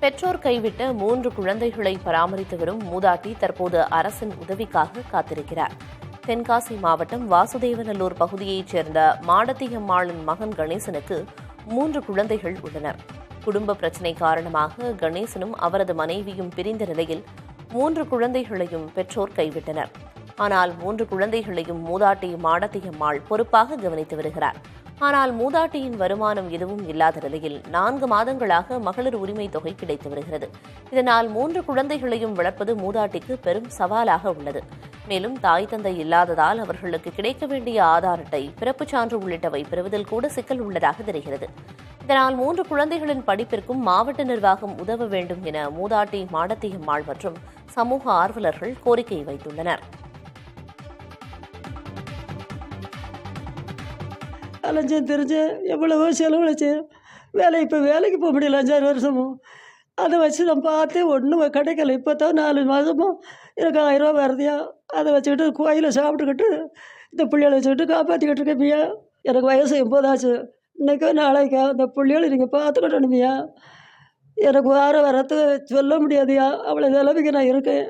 பெற்றோர் கைவிட்ட 3 குழந்தைகளை பராமரித்து வரும் மூதாட்டி தற்போது அரசின் உதவிக்காக காத்திருக்கிறார். தென்காசி மாவட்டம் வாசுதேவநல்லூர் பகுதியைச் சேர்ந்த மாடத்தியம்மாளின் மகன் கணேசனுக்கு 3 குழந்தைகள் உள்ளனர். குடும்ப பிரச்சினை காரணமாக கணேசனும் அவரது மனைவியும் பிரிந்த நிலையில் 3 குழந்தைகளையும் பெற்றோர் கைவிட்டனர். ஆனால் 3 குழந்தைகளையும் மூதாட்டி மாடத்தியம்மாள் பொறுப்பாக கவனித்து வருகிறார். ஆனால் மூதாட்டியின் வருமானம் எதுவும் இல்லாத நிலையில் 4 மாதங்களாக மகளிர் உரிமை தொகை கிடைத்து வருகிறது. இதனால் 3 குழந்தைகளையும் வளர்ப்பது மூதாட்டிக்கு பெரும் சவாலாக உள்ளது. மேலும் தாய் தந்தை இல்லாததால் அவர்களுக்கு கிடைக்க வேண்டிய ஆதார் அட்டை, பிறப்புச் சான்று உள்ளிட்டவை பெறுவதில் கூட சிக்கல் உள்ளதாக தெரிகிறது. இதனால் 3 குழந்தைகளின் படிப்பிற்கும் மாவட்ட நிர்வாகம் உதவ வேண்டும் என மூதாட்டி மாடத்தியம்மாள் மற்றும் சமூக ஆர்வலர்கள் கோரிக்கை வைத்துள்ளனர். அலைஞ்சேன் தெரிஞ்சேன், எவ்வளவோ செலவழிச்சேன். இப்போ வேலைக்கு போக முடியல 5-6 வருஷமும். அதை வச்சு நான் பார்த்தேன், ஒன்றும் கிடைக்கல. இப்போ தான் 4 மாதமும் எனக்கு 1000 ரூபா வருதியா, அதை வச்சுக்கிட்டு கோயிலை சாப்பிட்டுக்கிட்டு இந்த பிள்ளைகளை வச்சுக்கிட்டு காப்பாற்றிக்கிட்டு இருக்கேன் பியா. எனக்கு வயசு 80 ஆச்சு. இன்றைக்கோ நாளைக்கா அந்த பிள்ளைகளை நீங்கள் பார்த்துக்கிட்டணுமியா. எனக்கு வார வரத்து சொல்ல முடியாதுயா, அவ்வளோ நிலைமைக்கு நான் இருக்கேன்.